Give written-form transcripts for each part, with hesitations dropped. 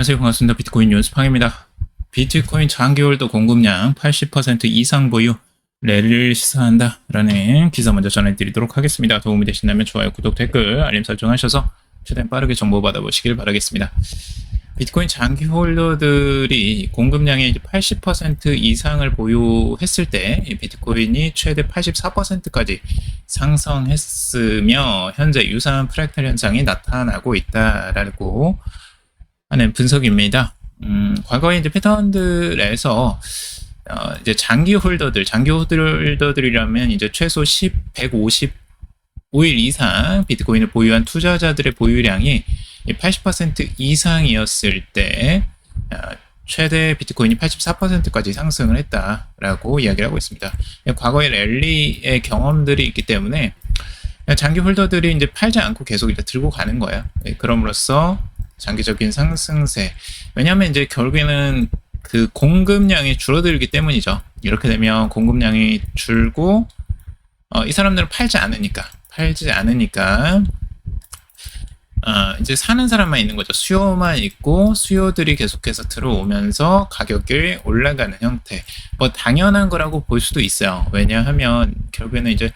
안녕하세요. 반갑습니다. 비트코인 연습방입니다. 비트코인 장기홀더 공급량 80% 이상 보유, 랠리를 시사한다 라는 기사 먼저 전해드리도록 하겠습니다. 도움이 되신다면 좋아요, 구독, 댓글, 알림 설정하셔서 최대한 빠르게 정보 받아보시길 바라겠습니다. 비트코인 장기홀더들이 공급량의 80% 이상을 보유했을 때 비트코인이 최대 84%까지 상승했으며 현재 유사한 프랙탈 현상이 나타나고 있다라고 하는 분석입니다. 과거에 이제 패턴들에서 이제 장기 홀더들이라면 이제 최소 155일 이상 비트코인을 보유한 투자자들의 보유량이 80% 이상이었을 때 최대 비트코인이 84%까지 상승을 했다라고 이야기를 하고 있습니다. 과거의 랠리의 경험들이 있기 때문에 장기 홀더들이 이제 팔지 않고 계속 이제 들고 가는 거예요. 그럼으로써 장기적인 상승세. 왜냐하면 이제 결국에는 그 공급량이 줄어들기 때문이죠. 이렇게 되면 공급량이 줄고 이 사람들은 팔지 않으니까 이제 사는 사람만 있는 거죠. 수요만 있고 수요들이 계속해서 들어오면서 가격이 올라가는 형태. 뭐 당연한 거라고 볼 수도 있어요. 왜냐하면 결국에는 이제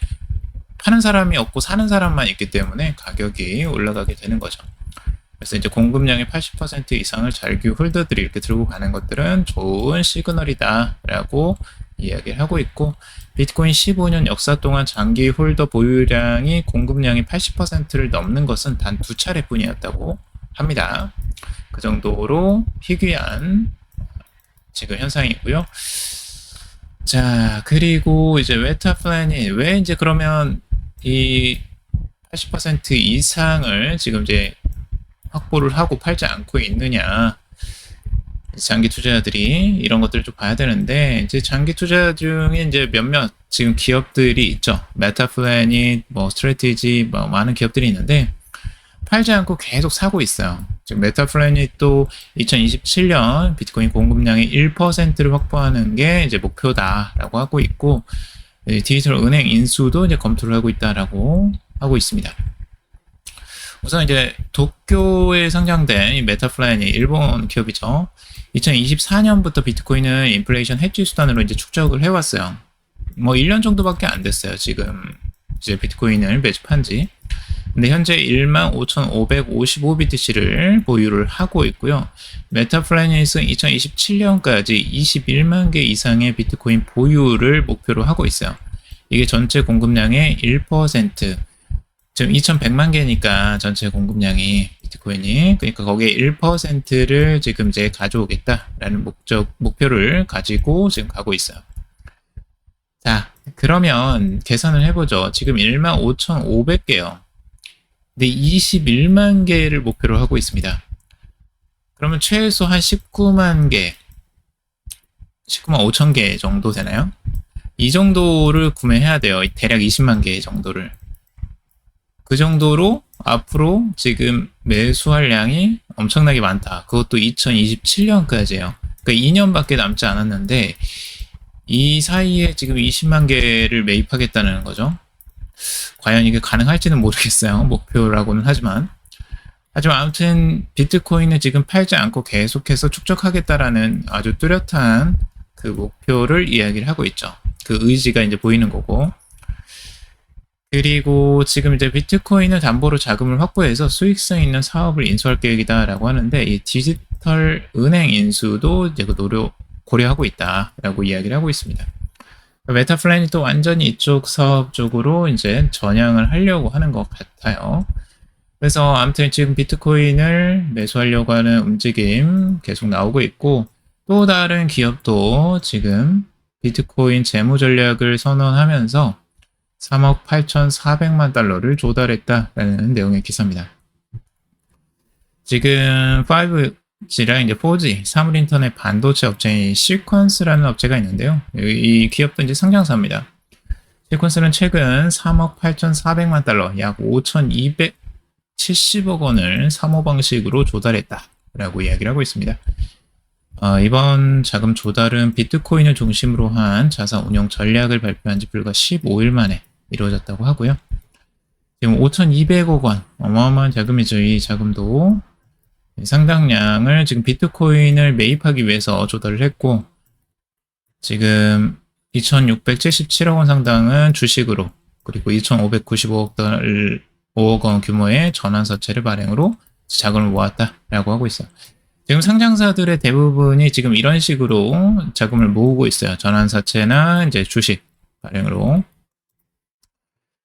파는 사람이 없고 사는 사람만 있기 때문에 가격이 올라가게 되는 거죠. 그래서 이제 공급량의 80% 이상을 장기 홀더들이 이렇게 들고 가는 것들은 좋은 시그널이다라고 이야기를 하고 있고, 비트코인 15년 역사 동안 장기 홀더 보유량이 공급량의 80%를 넘는 것은 단 2차례뿐이었다고 합니다. 그 정도로 희귀한 지금 현상이고요. 자, 그리고 이제 웨타플랜이 왜 이제 그러면 이 80% 이상을 지금 이제 확보를 하고 팔지 않고 있느냐. 장기 투자자들이 이런 것들을 좀 봐야 되는데, 이제 장기 투자 중에 이제 몇몇 지금 기업들이 있죠. 메타플래닛, 뭐 스트래티지, 뭐 많은 기업들이 있는데 팔지 않고 계속 사고 있어요. 지금 메타플래닛도 2027년 비트코인 공급량의 1%를 확보하는 게 이제 목표다라고 하고 있고, 디지털 은행 인수도 이제 검토를 하고 있다라고 하고 있습니다. 우선 이제 도쿄에 상장된 이 메타플랜이 일본 기업이죠. 2024년부터 비트코인은 인플레이션 해지 수단으로 이제 축적을 해왔어요. 뭐 1년 정도밖에 안 됐어요. 지금 이제 비트코인을 매집한 지. 근데 현재 15,555BTC를 보유를 하고 있고요. 메타플래닛은 2027년까지 21만 개 이상의 비트코인 보유를 목표로 하고 있어요. 이게 전체 공급량의 1%. 지금 2,100만 개니까 전체 공급량이 비트코인이, 그러니까 거기에 1%를 지금 이제 가져오겠다라는 목표를 가지고 지금 가고 있어요. 자, 그러면 계산을 해보죠. 지금 15,500개요. 근데 21만 개를 목표로 하고 있습니다. 그러면 최소 한 19만 5천 개 정도 되나요? 이 정도를 구매해야 돼요. 대략 20만 개 정도를. 그 정도로 앞으로 지금 매수할 양이 엄청나게 많다. 그것도 2027년까지예요. 그러니까 2년밖에 남지 않았는데 이 사이에 지금 20만 개를 매입하겠다는 거죠. 과연 이게 가능할지는 모르겠어요. 목표라고는 하지만 아무튼 비트코인은 지금 팔지 않고 계속해서 축적하겠다라는 아주 뚜렷한 그 목표를 이야기를 하고 있죠. 그 의지가 이제 보이는 거고, 그리고 지금 이제 비트코인을 담보로 자금을 확보해서 수익성 있는 사업을 인수할 계획이다라고 하는데, 이 디지털 은행 인수도 이제 그 고려하고 있다라고 이야기를 하고 있습니다. 메타플래닛도 완전히 이쪽 사업 쪽으로 이제 전향을 하려고 하는 것 같아요. 그래서 아무튼 지금 비트코인을 매수하려고 하는 움직임 계속 나오고 있고, 또 다른 기업도 지금 비트코인 재무 전략을 선언하면서 3억 8,400만 달러를 조달했다라는 내용의 기사입니다. 지금 5G랑 이제 4G 사물인터넷 반도체 업체인 시퀀스라는 업체가 있는데요. 이 기업도 이제 상장사입니다. 시퀀스는 최근 3억 8,400만 달러, 약 5,270억 원을 사모 방식으로 조달했다라고 이야기를 하고 있습니다. 이번 자금 조달은 비트코인을 중심으로 한 자산 운용 전략을 발표한 지 불과 15일 만에 이루어졌다고 하고요. 지금 5,200억 원, 어마어마한 자금이죠. 이 자금도 상당량을 지금 비트코인을 매입하기 위해서 조달을 했고, 지금 2,677억 원 상당은 주식으로, 그리고 2,595억 원 규모의 전환사채를 발행으로 자금을 모았다라고 하고 있어요. 지금 상장사들의 대부분이 지금 이런 식으로 자금을 모으고 있어요. 전환사채나 이제 주식 발행으로.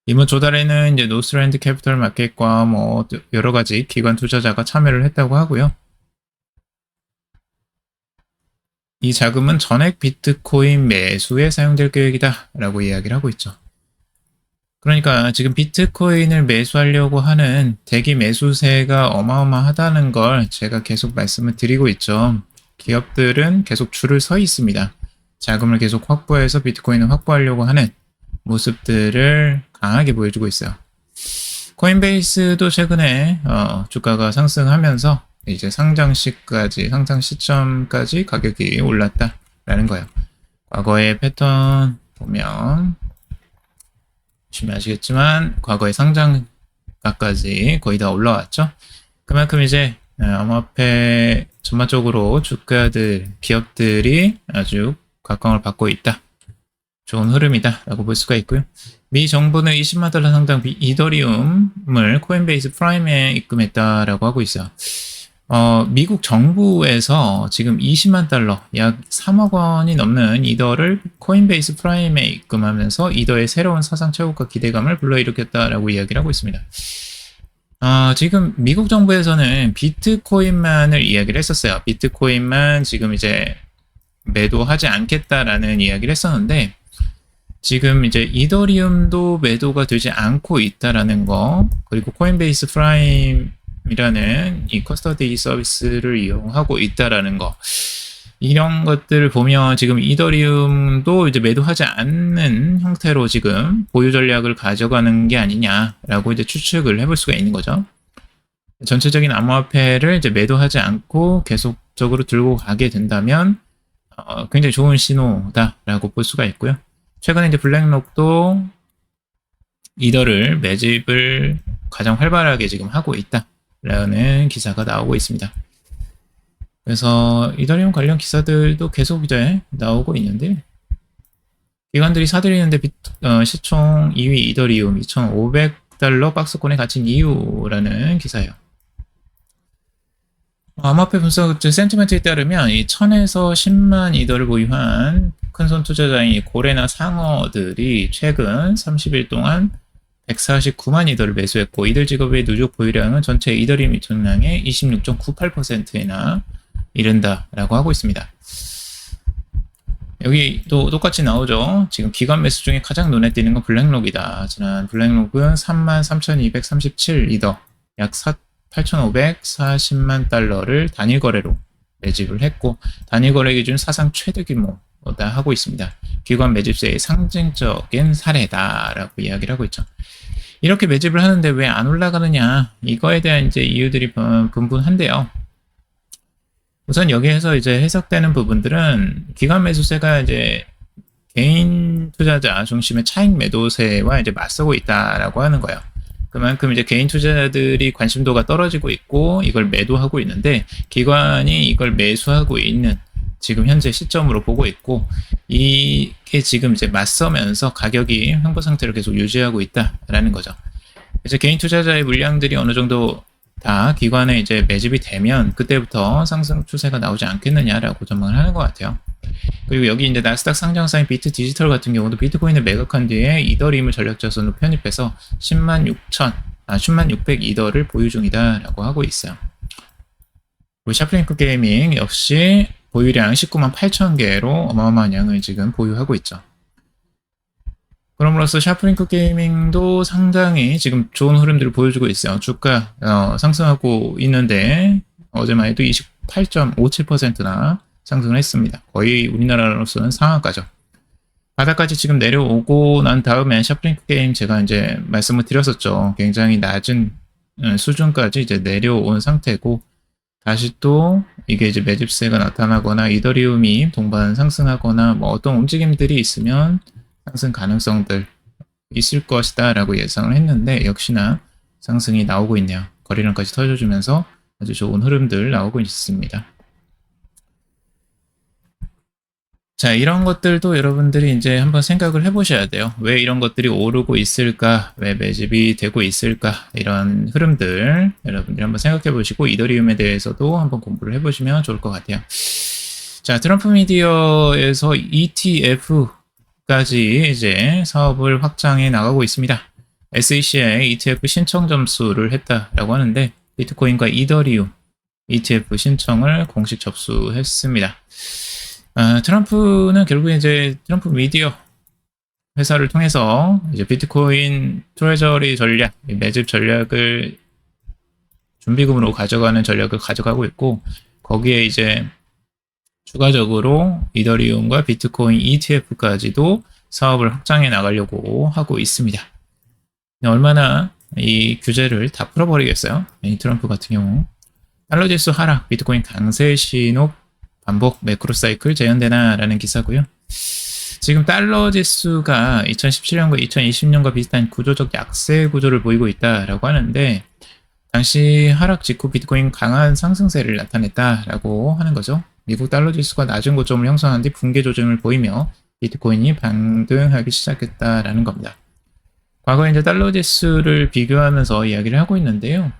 이번 조달에는 이제 노스랜드 캐피털 마켓과 뭐 여러 가지 기관 투자자가 참여를 했다고 하고요. 이 자금은 전액 비트코인 매수에 사용될 계획이다 라고 이야기를 하고 있죠. 그러니까 지금 비트코인을 매수하려고 하는 대기 매수세가 어마어마하다는 걸 제가 계속 말씀을 드리고 있죠. 기업들은 계속 줄을 서 있습니다. 자금을 계속 확보해서 비트코인을 확보하려고 하는 모습들을 강하게 보여주고 있어요. 코인베이스도 최근에 주가가 상승하면서 이제 상장 시점까지 가격이 올랐다라는 거예요. 과거의 패턴 보면 보시면 아시겠지만 과거의 상장가까지 거의 다 올라왔죠. 그만큼 이제 암호화폐 전반적으로 주가들, 기업들이 아주 각광을 받고 있다. 좋은 흐름이다 라고 볼 수가 있고요. 미 정부는 20만 달러 상당 이더리움을 코인베이스 프라임에 입금했다라고 하고 있어요. 미국 정부에서 지금 20만 달러, 약 3억 원이 넘는 이더를 코인베이스 프라임에 입금하면서 이더의 새로운 사상 최고가 기대감을 불러일으켰다라고 이야기를 하고 있습니다. 지금 미국 정부에서는 비트코인만을 이야기를 했었어요. 비트코인만 지금 이제 매도하지 않겠다라는 이야기를 했었는데, 지금 이제 이더리움도 매도가 되지 않고 있다라는 거, 그리고 코인베이스 프라임이라는 이 커스터디 서비스를 이용하고 있다라는 거, 이런 것들을 보면 지금 이더리움도 이제 매도하지 않는 형태로 지금 보유 전략을 가져가는 게 아니냐라고 이제 추측을 해볼 수가 있는 거죠. 전체적인 암호화폐를 이제 매도하지 않고 계속적으로 들고 가게 된다면 굉장히 좋은 신호다라고 볼 수가 있고요. 최근에 이제 블랙록도 이더를 매집을 가장 활발하게 지금 하고 있다라는 기사가 나오고 있습니다. 그래서 이더리움 관련 기사들도 계속 이제 나오고 있는데, 기관들이 사들이는데 시총 2위 이더리움 2,500달러 박스권에 갇힌 이유라는 기사예요. 암호화폐 분석 센티멘트에 따르면 이 1000에서 10만 이더를 보유한 큰손 투자자인 고래나 상어들이 최근 30일 동안 149만 이더를 매수했고, 이들 직업의 누적 보유량은 전체 이더리움 유통량의 26.98%나 이른다라고 하고 있습니다. 여기 또 똑같이 나오죠. 지금 기관 매수 중에 가장 눈에 띄는 건 블랙록이다. 지난 블랙록은 33,237 이더, 약 8,540만 달러를 단일 거래로 매집을 했고, 단일 거래 기준 사상 최대 규모다 하고 있습니다. 기관 매집세의 상징적인 사례다라고 이야기를 하고 있죠. 이렇게 매집을 하는데 왜 안 올라가느냐, 이거에 대한 이제 이유들이 분분한데요. 우선 여기에서 이제 해석되는 부분들은 기관 매수세가 이제 개인 투자자 중심의 차익 매도세와 이제 맞서고 있다라고 하는 거예요. 그만큼 이제 개인 투자자들이 관심도가 떨어지고 있고 이걸 매도하고 있는데, 기관이 이걸 매수하고 있는 지금 현재 시점으로 보고 있고, 이게 지금 이제 맞서면서 가격이 횡보 상태를 계속 유지하고 있다라는 거죠. 이제 개인 투자자의 물량들이 어느 정도 다 기관에 이제 매집이 되면 그때부터 상승 추세가 나오지 않겠느냐라고 전망을 하는 것 같아요. 그리고 여기 이제 나스닥 상장사인 비트 디지털 같은 경우도 비트코인을 매각한 뒤에 이더리움을 전략자산으로 편입해서 10만 600 이더를 보유 중이다라고 하고 있어요. 그리고 샤프링크 게이밍 역시 보유량 19만 8천 개로 어마어마한 양을 지금 보유하고 있죠. 그럼으로써 샤프링크 게이밍도 상당히 지금 좋은 흐름들을 보여주고 있어요. 주가 상승하고 있는데 어제만 해도 28.57%나 상승을 했습니다. 거의 우리나라로서는 상한가죠. 바닥까지 지금 내려오고 난 다음에 샤프링크 게임 제가 이제 말씀을 드렸었죠. 굉장히 낮은 수준까지 이제 내려온 상태고, 다시 또 이게 이제 매집세가 나타나거나 이더리움이 동반 상승하거나 뭐 어떤 움직임들이 있으면 상승 가능성들 있을 것이다 라고 예상을 했는데, 역시나 상승이 나오고 있네요. 거래량까지 터져주면서 아주 좋은 흐름들 나오고 있습니다. 자, 이런 것들도 여러분들이 이제 한번 생각을 해보셔야 돼요. 왜 이런 것들이 오르고 있을까? 왜 매집이 되고 있을까? 이런 흐름들 여러분들이 한번 생각해 보시고 이더리움에 대해서도 한번 공부를 해보시면 좋을 것 같아요. 자, 트럼프 미디어에서 ETF까지 이제 사업을 확장해 나가고 있습니다. SEC에 ETF 신청 점수를 했다라고 하는데 비트코인과 이더리움 ETF 신청을 공식 접수했습니다. 트럼프는 결국에 이제 트럼프 미디어 회사를 통해서 이제 비트코인 트레저리 전략, 매집 전략을 준비금으로 가져가는 전략을 가져가고 있고, 거기에 이제 추가적으로 이더리움과 비트코인 ETF까지도 사업을 확장해 나가려고 하고 있습니다. 얼마나 이 규제를 다 풀어버리겠어요? 이 트럼프 같은 경우. 달러 지수 하락, 비트코인 강세 신호 반복 매크로 사이클 재현되나라는 기사고요. 지금 달러 지수가 2017년과 2020년과 비슷한 구조적 약세 구조를 보이고 있다라고 하는데 당시 하락 직후 비트코인 강한 상승세를 나타냈다라고 하는 거죠. 미국 달러 지수가 낮은 고점을 형성한 뒤 붕괴 조짐을 보이며 비트코인이 반등하기 시작했다라는 겁니다. 과거에 이제 달러 지수를 비교하면서 이야기를 하고 있는데요.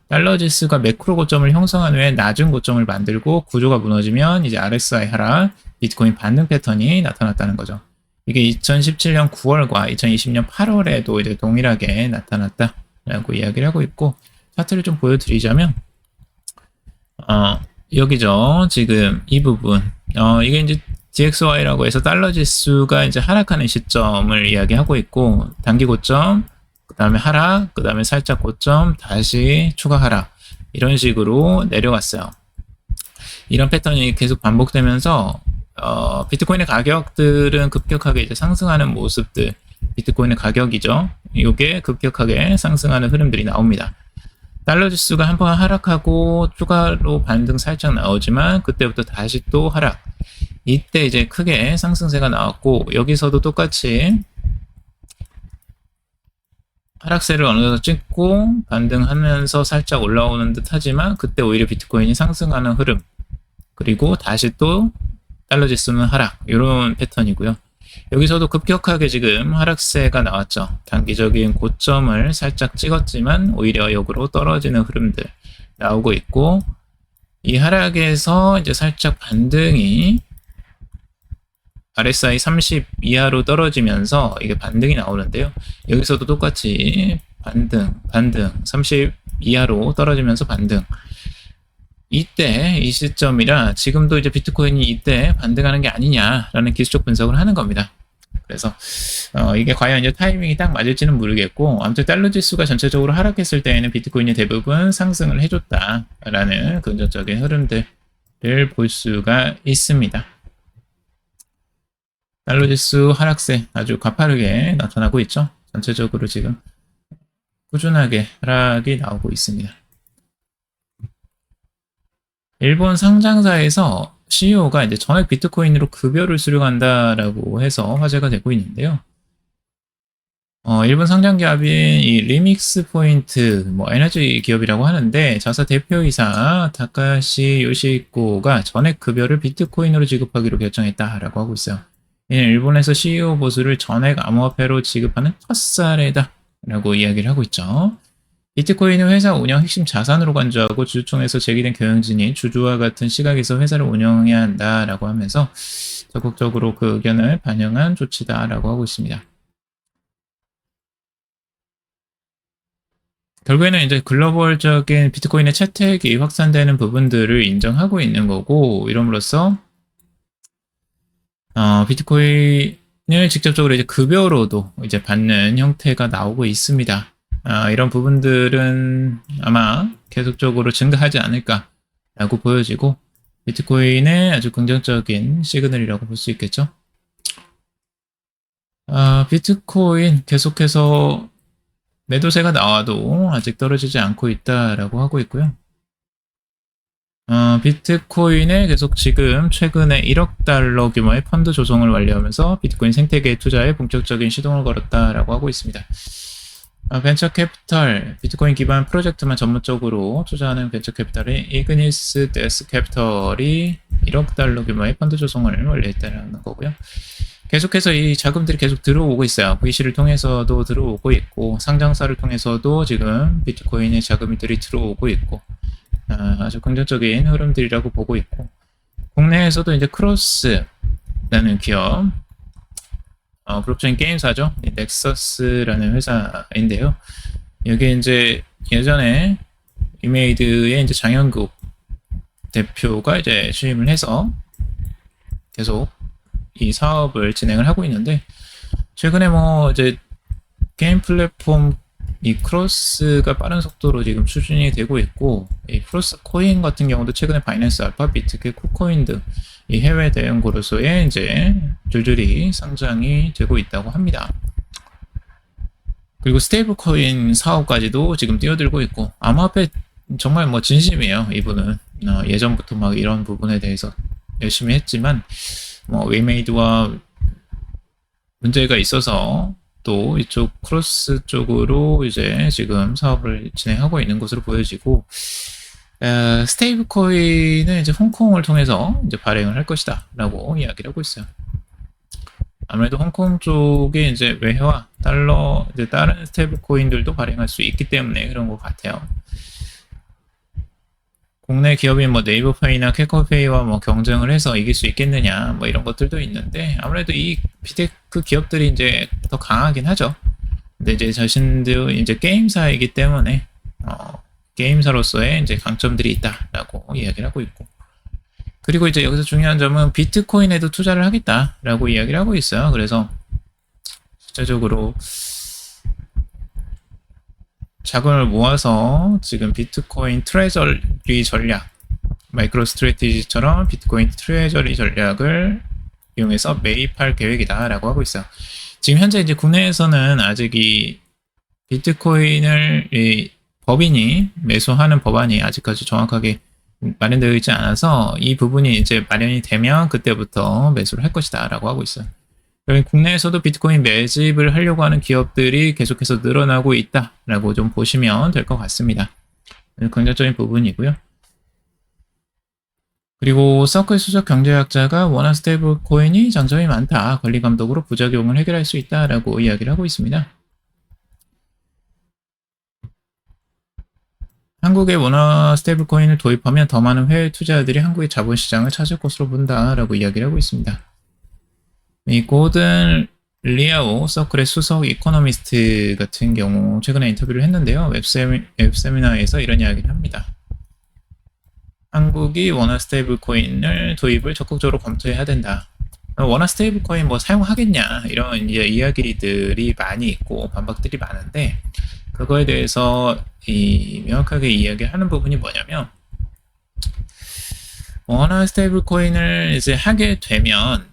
달러 지수가 매크로 고점을 형성한 후에 낮은 고점을 만들고 구조가 무너지면 이제 RSI 하락, 비트코인 반등 패턴이 나타났다는 거죠. 이게 2017년 9월과 2020년 8월에도 이제 동일하게 나타났다라고 이야기를 하고 있고 차트를 좀 보여드리자면 여기죠. 지금 이 부분 이게 이제 DXY라고 해서 달러 지수가 이제 하락하는 시점을 이야기하고 있고 단기 고점 그 다음에 하락, 그 다음에 살짝 고점, 다시 추가 하락 이런 식으로 내려갔어요. 이런 패턴이 계속 반복되면서 비트코인의 가격들은 급격하게 이제 상승하는 모습들, 비트코인의 가격이죠. 이게 급격하게 상승하는 흐름들이 나옵니다. 달러 지수가 한번 하락하고 추가로 반등 살짝 나오지만 그때부터 다시 또 하락. 이때 이제 크게 상승세가 나왔고 여기서도 똑같이 하락세를 어느 정도 찍고 반등하면서 살짝 올라오는 듯 하지만 그때 오히려 비트코인이 상승하는 흐름 그리고 다시 또 달러 지수는 하락 이런 패턴이고요. 여기서도 급격하게 지금 하락세가 나왔죠. 단기적인 고점을 살짝 찍었지만 오히려 역으로 떨어지는 흐름들 나오고 있고 이 하락에서 이제 살짝 반등이 RSI 30 이하로 떨어지면서 이게 반등이 나오는데요. 여기서도 똑같이 반등 30 이하로 떨어지면서 반등. 이때 이 시점이라 지금도 이제 비트코인이 이때 반등하는 게 아니냐라는 기술적 분석을 하는 겁니다. 그래서 이게 과연 이제 타이밍이 딱 맞을지는 모르겠고 아무튼 달러 지수가 전체적으로 하락했을 때에는 비트코인이 대부분 상승을 해줬다라는 긍정적인 흐름들을 볼 수가 있습니다. 달러 지수 하락세 아주 가파르게 나타나고 있죠. 전체적으로 지금 꾸준하게 하락이 나오고 있습니다. 일본 상장사에서 CEO가 이제 전액 비트코인으로 급여를 수령한다라고 해서 화제가 되고 있는데요. 일본 상장 기업인 이 리믹스 포인트 에너지 기업이라고 하는데 자사 대표이사 타카시 요시히코가 전액 급여를 비트코인으로 지급하기로 결정했다라고 하고 있어요. 이는 일본에서 CEO 보수를 전액 암호화폐로 지급하는 첫 사례다라고 이야기를 하고 있죠. 비트코인은 회사 운영 핵심 자산으로 간주하고 주주총회에서 제기된 경영진이 주주와 같은 시각에서 회사를 운영해야 한다라고 하면서 적극적으로 그 의견을 반영한 조치다라고 하고 있습니다. 결국에는 이제 글로벌적인 비트코인의 채택이 확산되는 부분들을 인정하고 있는 거고 이름으로써 비트코인을 직접적으로 이제 급여로도 이제 받는 형태가 나오고 있습니다. 이런 부분들은 아마 계속적으로 증가하지 않을까라고 보여지고 비트코인의 아주 긍정적인 시그널이라고 볼 수 있겠죠. 비트코인 계속해서 매도세가 나와도 아직 떨어지지 않고 있다라고 하고 있고요. 비트코인에 계속 지금 최근에 1억 달러 규모의 펀드 조성을 완료하면서 비트코인 생태계 투자에 본격적인 시동을 걸었다라고 하고 있습니다. 벤처 캐피탈, 비트코인 기반 프로젝트만 전문적으로 투자하는 벤처 캐피탈인 이그니스 데스 캐피털이 1억 달러 규모의 펀드 조성을 원래했다는 거고요. 계속해서 이 자금들이 계속 들어오고 있어요. VC를 통해서도 들어오고 있고 상장사를 통해서도 지금 비트코인의 자금들이 들어오고 있고 아주 긍정적인 흐름들이라고 보고 있고 국내에서도 이제 크로스라는 기업 블록체인 게임사죠. 넥서스라는 회사인데요. 여기 이제 예전에 위메이드의 이제 장영국 대표가 이제 취임을 해서 계속 이 사업을 진행을 하고 있는데 최근에 뭐 이제 게임 플랫폼 이 크로스가 빠른 속도로 지금 추진이 되고 있고 이 크로스 코인 같은 경우도 최근에 바이낸스 알파, 비트게, 쿠코인 등 이 해외 대형고로소에 이제 줄줄이 상장이 되고 있다고 합니다. 그리고 스테이블 코인 사업까지도 지금 뛰어들고 있고 암호화폐 정말 뭐 진심이에요. 이분은 예전부터 막 이런 부분에 대해서 열심히 했지만 뭐 웨이메이드와 문제가 있어서 또 이쪽 크로스 쪽으로 이제 지금 사업을 진행하고 있는 것으로 보여지고 스테이블 코인은 이제 홍콩을 통해서 이제 발행을 할 것이다 라고 이야기를 하고 있어요. 아무래도 홍콩 쪽에 이제 외화, 달러, 이제 다른 스테이블 코인들도 발행할 수 있기 때문에 그런 것 같아요. 국내 기업인 뭐 네이버페이나 캐카오페이와 뭐 경쟁을 해서 이길 수 있겠느냐 뭐 이런 것들도 있는데 아무래도 이 빅테크 기업들이 이제 더 강하긴 하죠. 근데 이제 자신들 이제 게임사이기 때문에 게임사로서의 이제 강점들이 있다라고 이야기를 하고 있고 그리고 이제 여기서 중요한 점은 비트코인에도 투자를 하겠다라고 이야기를 하고 있어요. 그래서 실제적으로 자금을 모아서 지금 비트코인 트레저리 전략, 마이크로 스트래티지처럼 비트코인 트레저리 전략을 이용해서 매입할 계획이다라고 하고 있어요. 지금 현재 이제 국내에서는 아직 이 비트코인을 이 법인이 매수하는 법안이 아직까지 정확하게 마련되어 있지 않아서 이 부분이 이제 마련이 되면 그때부터 매수를 할 것이다라고 하고 있어요. 국내에서도 비트코인 매집을 하려고 하는 기업들이 계속해서 늘어나고 있다라고 좀 보시면 될 것 같습니다. 긍정적인 부분이고요. 그리고 서클 수석 경제학자가 원화 스테이블 코인이 장점이 많다. 권리 감독으로 부작용을 해결할 수 있다라고 이야기를 하고 있습니다. 한국의 원화 스테이블 코인을 도입하면 더 많은 해외 투자자들이 한국의 자본시장을 찾을 것으로 본다라고 이야기를 하고 있습니다. 이 고든 리아오 서클의 수석 이코노미스트 같은 경우 최근에 인터뷰를 했는데요. 웹세미나에서 이런 이야기를 합니다. 한국이 원화 스테이블 코인을 도입을 적극적으로 검토해야 된다. 원화 스테이블 코인 뭐 사용하겠냐 이런 이야기들이 많이 있고 반박들이 많은데 그거에 대해서 명확하게 이야기하는 부분이 뭐냐면 원화 스테이블 코인을 이제 하게 되면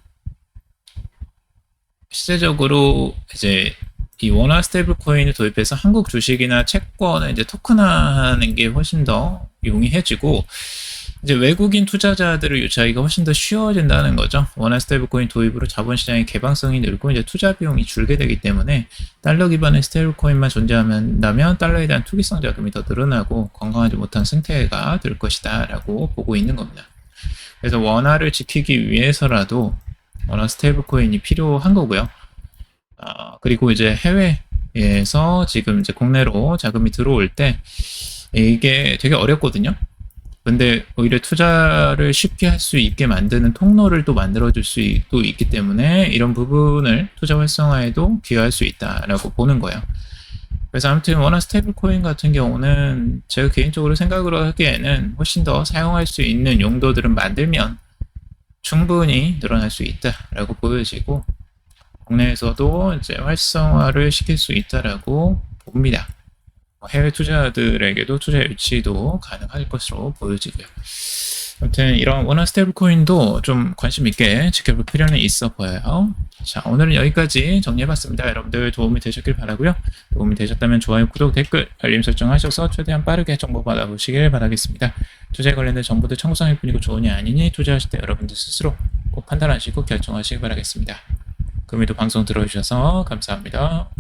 실제적으로 이제 이 원화 스테이블 코인을 도입해서 한국 주식이나 채권을 이제 토큰화하는 게 훨씬 더 용이해지고 이제 외국인 투자자들을 유치하기가 훨씬 더 쉬워진다는 거죠. 원화 스테이블 코인 도입으로 자본시장의 개방성이 늘고 이제 투자 비용이 줄게 되기 때문에 달러 기반의 스테이블 코인만 존재한다면 달러에 대한 투기성 자금이 더 늘어나고 건강하지 못한 생태가 될 것이다라고 보고 있는 겁니다. 그래서 원화를 지키기 위해서라도 원화 스테이블 코인이 필요한 거고요. 그리고 이제 해외에서 지금 이제 국내로 자금이 들어올 때 이게 되게 어렵거든요. 근데 오히려 투자를 쉽게 할 수 있게 만드는 통로를 또 만들어줄 수도 있기 때문에 이런 부분을 투자 활성화에도 기여할 수 있다라고 보는 거예요. 그래서 아무튼 원화 스테이블 코인 같은 경우는 제가 개인적으로 생각을 하기에는 훨씬 더 사용할 수 있는 용도들은 만들면 충분히 늘어날 수 있다라고 보여지고 국내에서도 이제 활성화를 시킬 수 있다라고 봅니다. 해외 투자자들에게도 투자 유치도 가능할 것으로 보여지고요. 아무튼 이런 원화 스테이블 코인도 좀 관심 있게 지켜볼 필요는 있어 보여요. 자, 오늘은 여기까지 정리해봤습니다. 여러분들 도움이 되셨길 바라고요. 도움이 되셨다면 좋아요, 구독, 댓글, 알림 설정하셔서 최대한 빠르게 정보 받아보시길 바라겠습니다. 투자에 관련된 정보들 청구성일 뿐이고 좋으냐 아니니 투자하실 때 여러분들 스스로 꼭 판단하시고 결정하시길 바라겠습니다. 그럼에도 방송 들어주셔서 감사합니다.